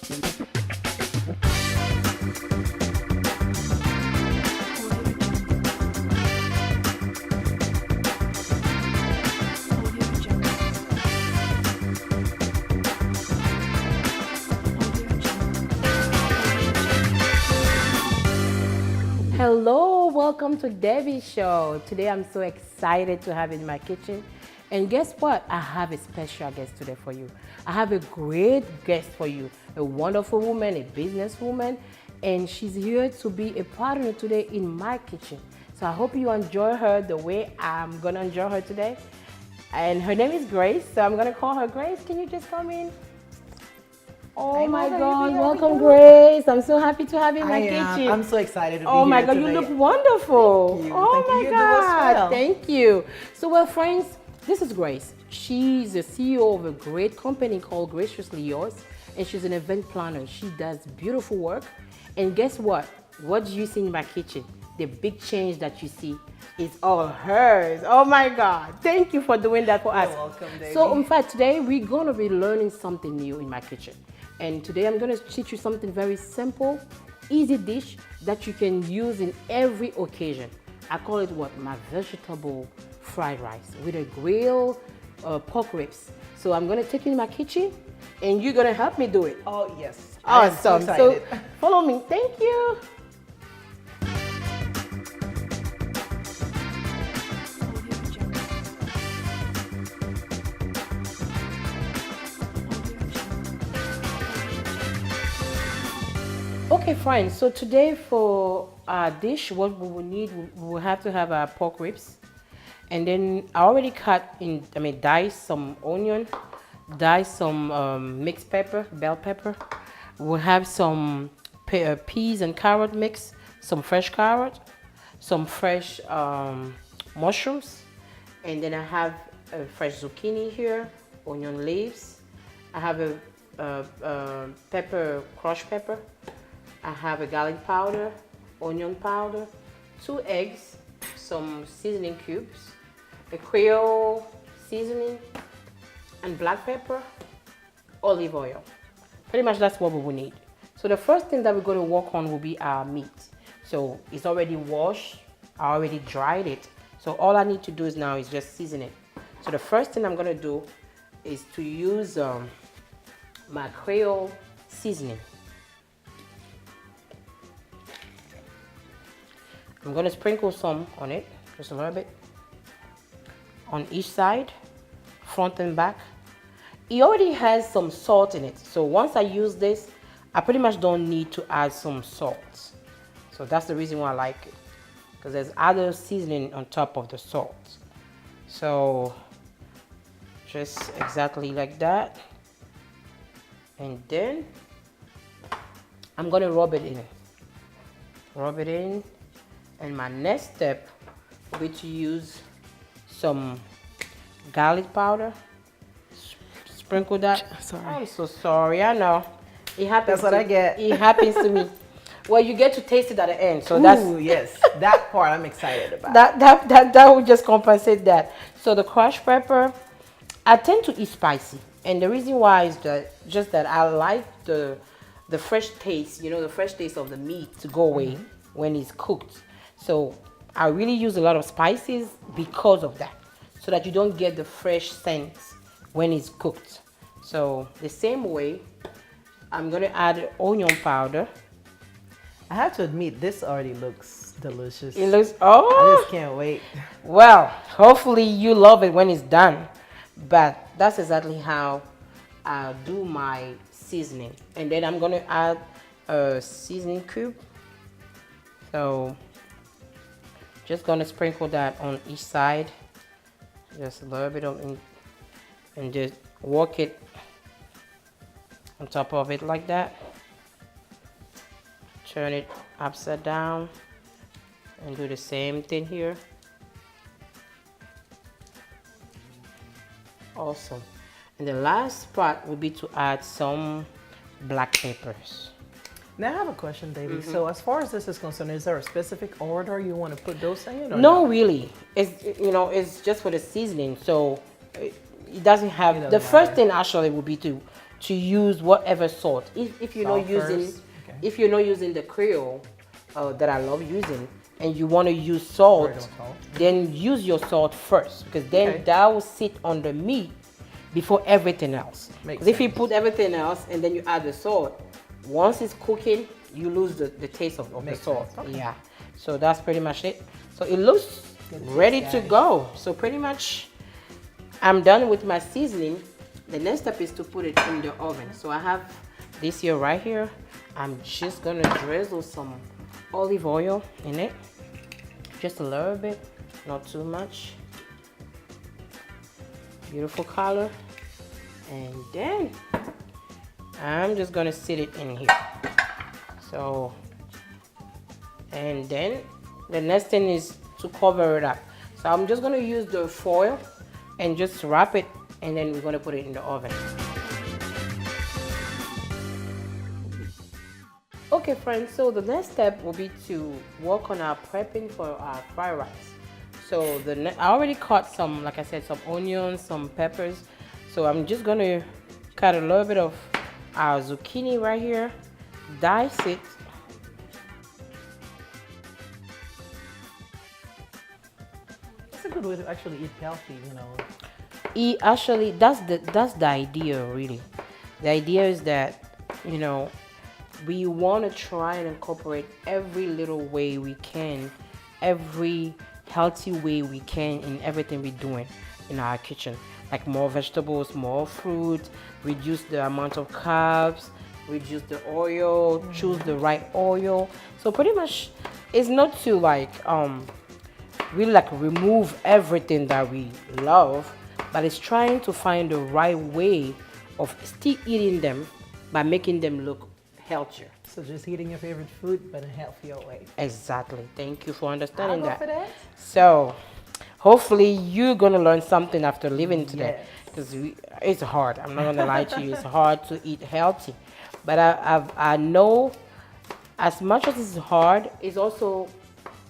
Hello, welcome to Debbie Show. Today I'm so excited to have you in my kitchen. And guess what? I have a special guest today for you. I have a great guest for you, a wonderful woman, a businesswoman, and she's here to be a partner today in my kitchen. So I hope you enjoy her the way I'm gonna enjoy her today. And her name is Grace, so I'm gonna call her Grace. Can you just come in? Oh my God, welcome Grace. I'm so happy to have you in my kitchen. I'm so excited to be Oh my here God, today. you look wonderful. Thank you. Oh Thank you. my You do as God, well. thank you. So well friends, this is Grace. She's the CEO of a great company called Graciously Yours, and she's an event planner. She does beautiful work. And guess what? What do you see in my kitchen? The big change that you see is all hers. Oh my God. Thank you for doing that for us. You're welcome, Debby. So in fact, today we're gonna be learning something new in my kitchen. And today I'm gonna teach you something very simple, easy dish that you can use in every occasion. I call it what? My vegetable fried rice with a grilled pork ribs. So I'm gonna take you in my kitchen and you're gonna help me do it. Oh, yes. I am so Awesome. So excited. follow me. Thank you. Okay, fine. So today for our dish, what we will need, we will have to have our pork ribs. And then I already diced some onion, diced some mixed pepper, bell pepper. We'll have some peas and carrot mix, some fresh carrot, some fresh mushrooms. And then I have a fresh zucchini here, onion leaves. I have a pepper, crushed pepper. I have a garlic powder, onion powder, 2 eggs, some seasoning cubes, a Creole seasoning, and black pepper, olive oil. Pretty much that's what we will need. So the first thing that we're going to work on will be our meat. So it's already washed, I already dried it. So all I need to do now is just season it. So the first thing I'm going to do is to use my Creole seasoning. I'm going to sprinkle some on it, just a little bit, on each side, front and back. It already has some salt in it, so once I use this, I pretty much don't need to add some salt. So that's the reason why I like it, because there's other seasoning on top of the salt. So just exactly like that. And then I'm going to rub it in. Rub it in. And my next step will be to use some garlic powder. Sprinkle that. Sorry. I'm so sorry. I know. It happens. That's what I get. It happens to me. Well, you get to taste it at the end. So Ooh, that's yes. That part I'm excited about. that will just compensate that. So the crushed pepper, I tend to eat spicy, and the reason why is that I like the fresh taste. You know, the fresh taste of the meat to go away when it's cooked. So I really use a lot of spices because of that, so that you don't get the fresh scent when it's cooked. So the same way, I'm gonna add onion powder. I have to admit, this already looks delicious. It looks, I just can't wait. well, hopefully you love it when it's done. But that's exactly how I do my seasoning. And then I'm gonna add a seasoning cube. So just gonna sprinkle that on each side, just a little bit of, and just work it on top of it like that. Turn it upside down and do the same thing here. Awesome. And the last part will be to add some black peppers. Now I have a question, Debby. So as far as this is concerned, is there a specific order you want to put those in? Or No, really. It's, you know, it's just for the seasoning. So it doesn't have, It doesn't the first matter. thing actually would be to to use whatever salt. If you're Salt not using, first. Okay. if you're not using the Creole that I love using, and you want to use salt, Regular salt. then use your salt first, because then Okay. that will sit on the meat before everything else. Makes Because if you sense. put everything else and then you add the salt, once it's cooking, you lose the taste of the Makes salt. sense. Okay. Yeah. So that's pretty much it. So it looks ready to guys. go. So pretty much I'm done with my seasoning. The next step is to put it in the oven. So I have this here right here. I'm just gonna drizzle some olive oil in it. Just a little bit, not too much. Beautiful color. And then I'm just gonna sit it in here. So, and then the next thing is to cover it up. So I'm just gonna use the foil and just wrap it, and then we're gonna put it in the oven. Okay friends, so the next step will be to work on our prepping for our fried rice. So I already cut some, like I said, some onions, some peppers. So I'm just gonna cut a little bit of our zucchini right here, dice it. It's a good way to actually eat healthy, you know. Actually, that's the idea really. The idea is that, you know, we want to try and incorporate every little way we can, every healthy way we can in everything we're doing in our kitchen. Like more vegetables, more fruit, reduce the amount of carbs, reduce the oil, choose the right oil. So pretty much it's not to like really like remove everything that we love, but it's trying to find the right way of still eating them by making them look healthier. So just eating your favorite food, but in a healthier way. Exactly. Thank you for understanding I'll go that. for that. So hopefully you're gonna learn something after living today, Yes. because it's hard. I'm not gonna lie to you. It's hard to eat healthy, but I know as much as it's hard, it's also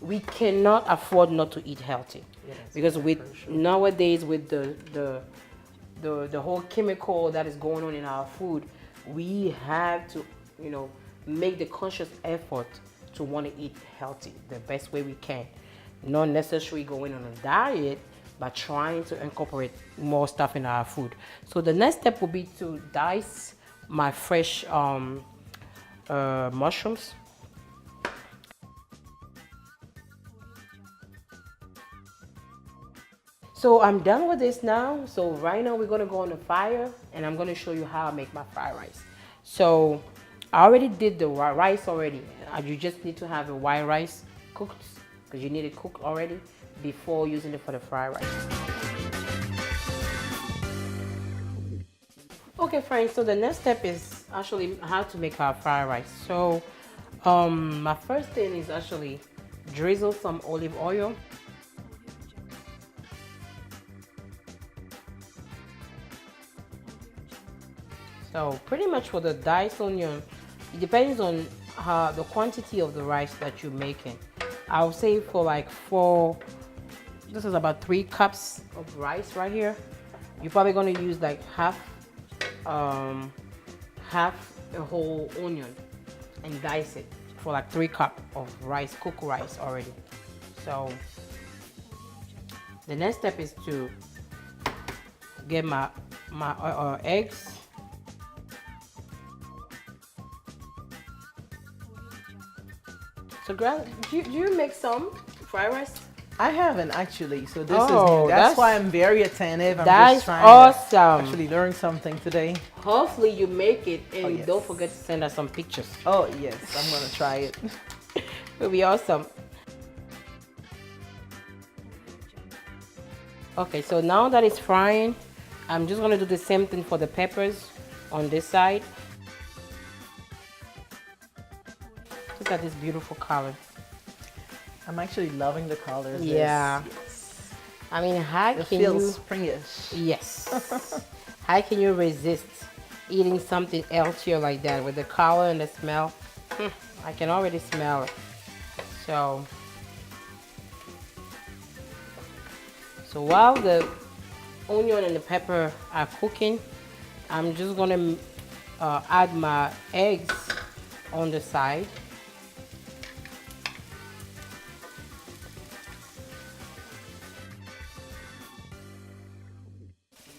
we cannot afford not to eat healthy, Yes, because with for sure. nowadays with the whole chemical that is going on in our food, we have to, you know, make the conscious effort to want to eat healthy the best way we can. Not necessarily going on a diet, but trying to incorporate more stuff in our food. So the next step will be to dice my fresh mushrooms. So I'm done with this now. So right now we're gonna go on the fire, and I'm gonna show you how I make my fried rice. So I already did the rice already. You just need to have a white rice cooked, because you need it cooked already before using it for the fried rice. Okay friends, so the next step is actually how to make our fried rice. So my first thing is actually drizzle some olive oil. So pretty much for the diced onion, it depends on the quantity of the rice that you're making. I'll say for like this is about 3 cups of rice right here. You're probably gonna use like half a whole onion and dice it for like 3 cups of rice, cooked rice already. So the next step is to get my eggs. So, do you make some fried rice? I haven't actually, so this is Oh, new. That's why I'm very attentive. I'm That's just trying awesome. to actually learn something today. Hopefully you make it, and yes. don't forget to send us some pictures. Oh yes, I'm gonna try it. It'll be awesome. Okay, so now that it's frying, I'm just gonna do the same thing for the peppers on this side. Look at this beautiful color. I'm actually loving the colors. Yeah. Yes. I mean, how It can feels you? springish. Yes. How can you resist eating something healthier like that with the color and the smell? I can already smell it. So while the onion and the pepper are cooking, I'm just gonna add my eggs on the side.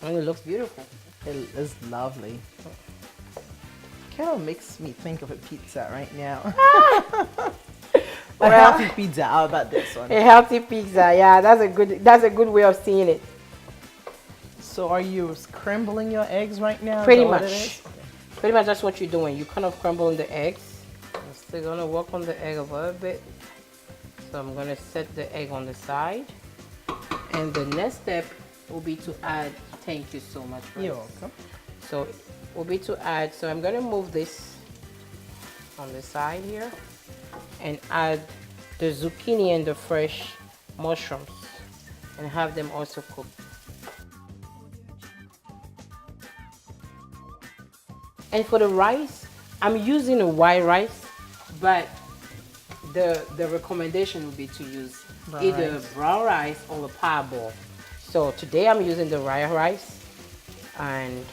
And it looks beautiful. It is lovely. Kind of makes me think of a pizza right now. A Well, healthy pizza. How about this one? a healthy pizza, yeah, that's a good way of seeing it. So are you scrambling your eggs right now? Is Pretty that what it much. is? Pretty much that's what you're doing. You're kind of crumbling the eggs. I'm still gonna work on the egg a little bit. So I'm gonna set the egg on the side. And the next step will be to add, thank you so much. You're Rice. welcome. So will be to add, so I'm gonna move this on the side here and add the zucchini and the fresh mushrooms and have them also cooked. And for the rice, I'm using a white rice, but the recommendation would be to use Brown either rice. brown rice or a parboil. So today I'm using the white rice, and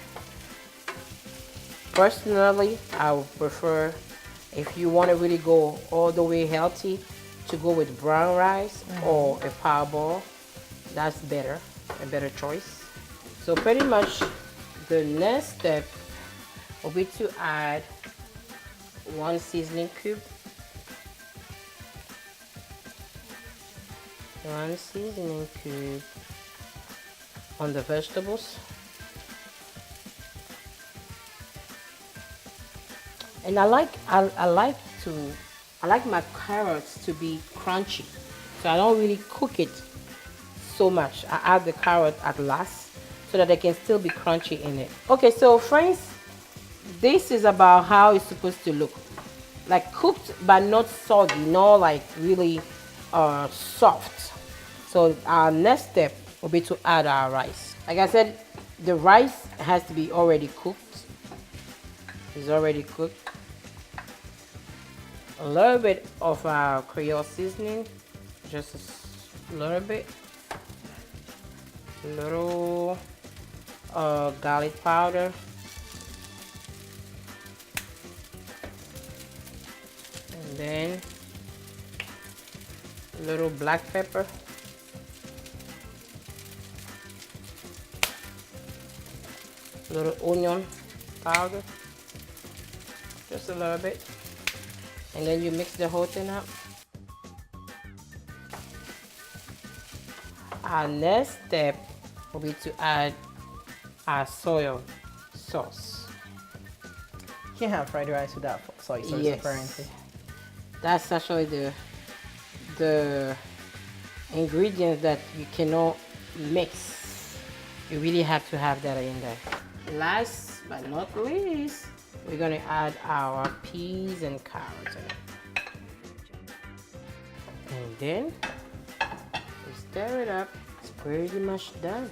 personally I would prefer, if you want to really go all the way healthy, to go with brown rice or a parboil. That's better, a better choice. So pretty much the next step will be to add one seasoning cube, one seasoning cube on the vegetables, and I like my carrots to be crunchy, so I don't really cook it so much. I add the carrot at last so that they can still be crunchy in it. Okay, so friends, this is about how it's supposed to look, like cooked but not soggy, not like really soft. So our next step will be to add our rice. Like I said, the rice has to be already cooked. It's already cooked. A little bit of our Creole seasoning, just a little bit. A little garlic powder. And then a little black pepper. A little onion powder. Just a little bit. And then you mix the whole thing up. Our next step will be to add our soy sauce. Can't have fried rice without soy sauce, Yes. apparently. That's actually the ingredients that you cannot mix. You really have to have that in there. Last but not least, we're gonna add our peas and carrots in it. And then we stir it up. It's pretty much done.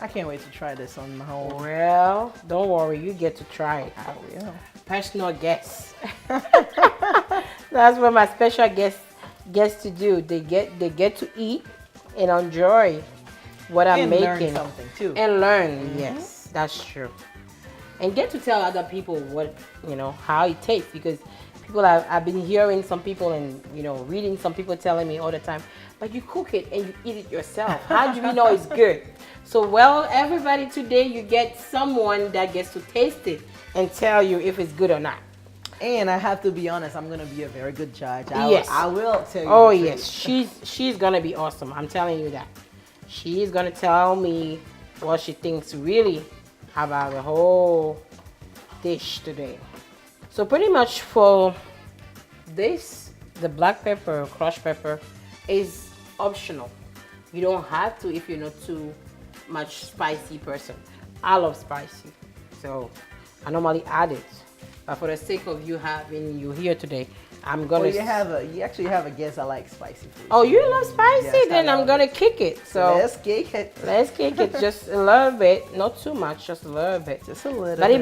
I can't wait to try this on my own. Well, don't worry, you get to try it. I will. Personal guests. That's what my special guests gets to do. They get to eat and enjoy what I'm And making. learn something too. And learn, yes, that's true. And get to tell other people what, how it tastes, because I've been hearing some people and, reading some people telling me all the time, but you cook it and you eat it yourself. How do we know it's good? So, well, everybody today, you get someone that gets to taste it and tell you if it's good or not. And I have to be honest, I'm gonna be a very good judge. Yes. I will tell you. Oh the yes, truth. she's gonna be awesome. I'm telling you that. She's gonna tell me what she thinks really about the whole dish today. So pretty much for this, the black pepper or crushed pepper is optional. You don't have to if you're not too much spicy person. I love spicy, so I normally add it. But for the sake of you having you here today, I'm gonna. Well, you actually have a guest that likes spicy food. Oh, you love spicy? Yes, I then I'm love gonna it. kick it. So Let's kick it. let's kick it just a little bit, not too much, just a little bit. Just a little But bit.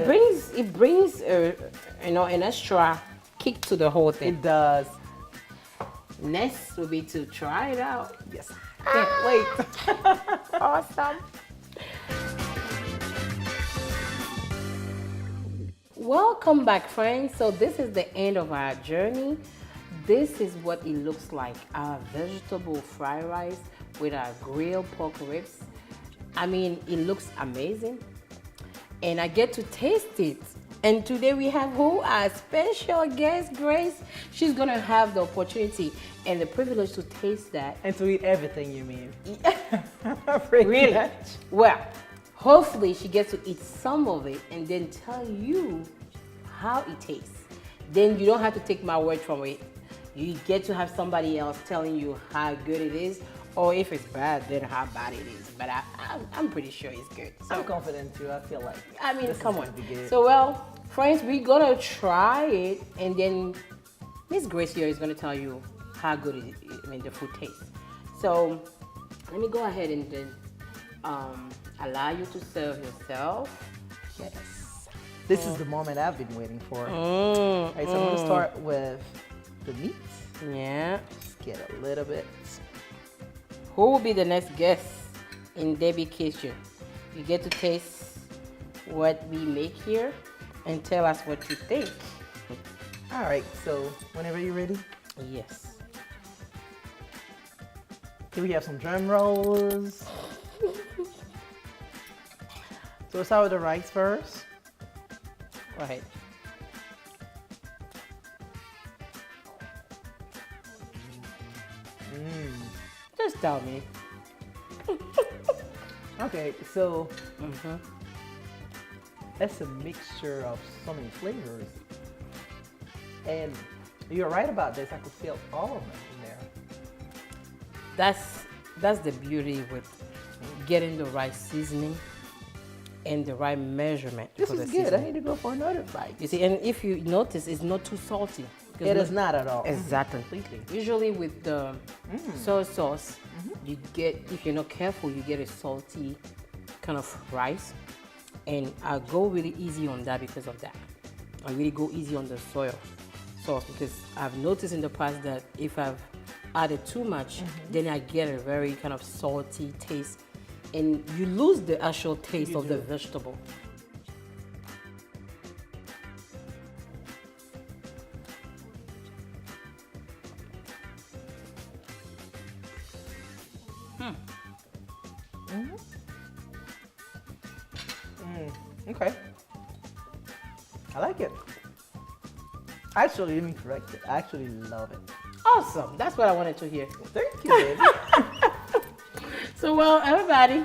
it brings an extra kick to the whole thing. It does. Next will be to try it out. Yes. Can't wait. Awesome. Welcome back, friends. So this is the end of our journey. This is what it looks like, our vegetable fried rice with our grilled pork ribs. I mean, it looks amazing. And I get to taste it. And today we have who? Our special guest, Grace. She's gonna have the opportunity and the privilege to taste that. And to eat everything, you mean? Really? Much. Well, hopefully she gets to eat some of it and then tell you how it tastes. Then you don't have to take my word from it. You get to have somebody else telling you how good it is, or if it's bad, then how bad it is. But I'm pretty sure it's good. So I'm confident too. I feel like. I mean, this come is on. gonna be good. So well, friends, we're gonna try it, and then Miss Grace here is gonna tell you how good the food tastes. So let me go ahead and then allow you to serve yourself. Yes. This is the moment I've been waiting for. All right, so I'm gonna start with the meat. Yeah. Just get a little bit. Who will be the next guest in Debby Kitchen? You get to taste what we make here and tell us what you think. All right, so whenever you're ready, Yes. here we have some drum rolls. So we'll start with the rice first. Go ahead. Just tell me. Okay, so that's a mixture of so many flavors. And you're right about this. I could feel all of them in there. That's the beauty with getting the right seasoning and the right measurement. This for the is good. I seasoning. need to go for another bite. You see, and if you notice, it's not too salty. Because It is not at all. Exactly. Completely. Usually with the soy sauce, you get, if you're not careful, you get a salty kind of rice. And I go really easy on that because of that. I really go easy on the soy sauce because I've noticed in the past that if I've added too much, then I get a very kind of salty taste. And you lose the actual taste of the vegetable. Okay. I like it. Actually, let me correct it. I actually love it. Awesome. That's what I wanted to hear. Thank you, baby. So, well, everybody,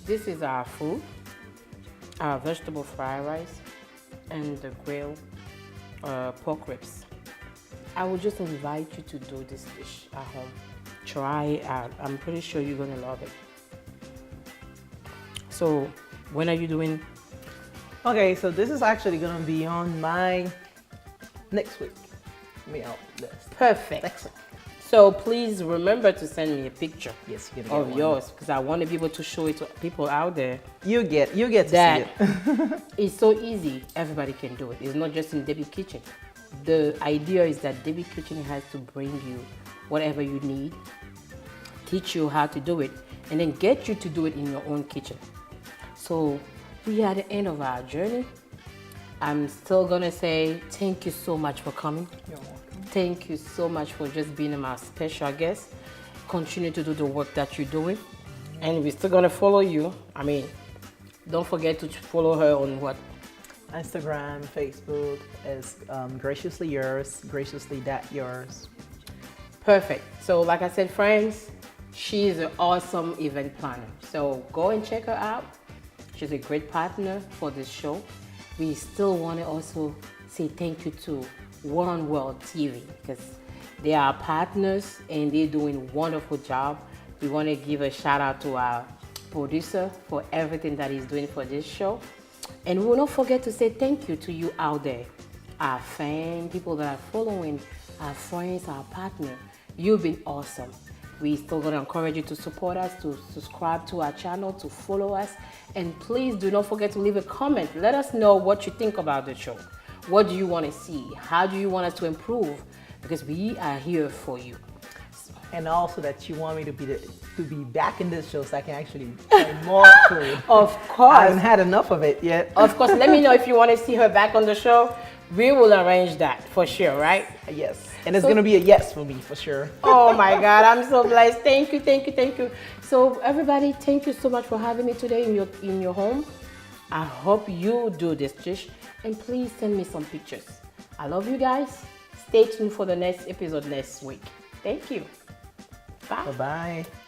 this is our food, our vegetable fried rice, and the grilled pork ribs. I would just invite you to do this dish at home. Try it out. I'm pretty sure you're going to love it. So, when are you doing? Okay, so this is actually gonna be on my next week meal list. Perfect. Next week. So, please remember to send me a picture Yes, you're gonna of get one. yours because I want to be able to show it to people out there. You get to That see it. it's so easy. Everybody can do it. It's not just in Debby Kitchen. The idea is that Debby Kitchen has to bring you whatever you need, teach you how to do it, and then get you to do it in your own kitchen. So we are at the end of our journey. I'm still gonna say thank you so much for coming. You're welcome. Thank you so much for just being my special guest. Continue to do the work that you're doing. And we're still gonna follow you. I mean, don't forget to follow her on what? Instagram, Facebook is graciously yours, graciously.yours. Perfect. So like I said, friends, she is an awesome event planner. So go and check her out. She's a great partner for this show. We still want to also say thank you to One World TV because they are partners and they're doing a wonderful job. We want to give a shout out to our producer for everything that he's doing for this show. And we will not forget to say thank you to you out there, our fans, people that are following, our friends, our partner. You've been awesome. We still going to encourage you to support us, to subscribe to our channel, to follow us. And please do not forget to leave a comment. Let us know what you think about the show. What do you want to see? How do you want us to improve? Because we are here for you. And also that you want me to be back in this show so I can actually try more food. Of I course. haven't had enough of it yet. Of course. Let me know if you want to see her back on the show. We will arrange that for sure, right? Yes. And it's going to be a yes for me for sure. Oh my God, I'm so blessed. Thank you, thank you, thank you. So everybody, thank you so much for having me today in your home. I hope you do this dish, and please send me some pictures. I love you guys. Stay tuned for the next episode next week. Thank you. Bye. Bye-bye.